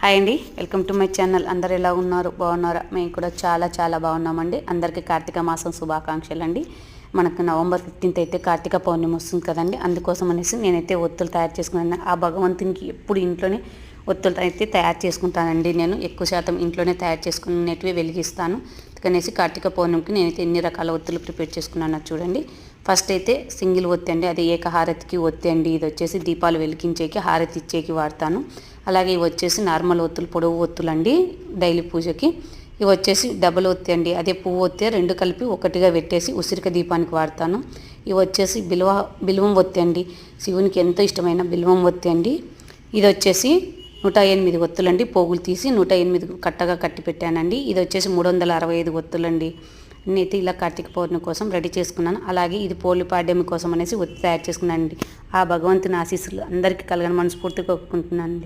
Hi అండి, welcome to my channel. అందరు ఎలా ఉన్నారు? బాగున్నారా? మేము కూడా చాలా బాగున్నామండి. అందరికీ కార్తీక మాసం శుభాకాంక్షలు అండి. మనకు నవంబర్ 15th అయితే కార్తీక పౌర్ణమి వస్తుంది కదండి. అందుకోసం అనేసి నేనైతే ఒత్తులు తయారు చేసుకున్నాను. ఆ భగవంతునికి ఎప్పుడు ఇంట్లోనే ఒత్తులు అయితే తయారు చేసుకుంటానండి. నేను ఎక్కువ శాతం ఇంట్లోనే తయారు చేసుకునేటివి వెలిగిస్తాను. అందుకనేసి కార్తీక పౌర్ణమికి నేనైతే ఎన్ని రకాల ఒత్తులు ప్రిపేర్ చేసుకున్నాను చూడండి. ఫస్ట్ అయితే సింగిల్ ఒత్తి అండి, అది ఏకహారతికి ఒత్తి అండి. ఇది వచ్చేసి దీపాలు వెలిగించేకి, హారతి ఇచ్చేకి వాడతాను. అలాగే ఇవి వచ్చేసి నార్మల్ ఒత్తులు, పొడవు ఒత్తులు అండి, డైలీ పూజకి. ఇవి వచ్చేసి డబల్ ఒత్తి అండి, అదే పువ్వు ఒత్తి రెండు కలిపి ఒకటిగా పెట్టేసి ఉసిరిక దీపానికి వాడతాను. ఇవి వచ్చేసి బిల్వం ఒత్తి అండి, శివునికి ఎంతో ఇష్టమైన బిల్వం ఒత్తి అండి. ఇది వచ్చేసి 108 ఒత్తులండి, పోగులు తీసి 108 కట్టగా కట్టి పెట్టానండి. ఇది వచ్చేసి 365 ఒత్తులండి. నేనైతే ఇలా కార్తీక పౌర్ణమి కోసం రెడీ చేసుకున్నాను. అలాగే ఇది పోలిపాడ్యమి కోసం అనేసి ఒత్తి తయారు చేసుకున్నానండి. ఆ భగవంతుని ఆశీస్సులు అందరికీ కలగని మనస్ఫూర్తిగా కోరుకుంటున్నానండి.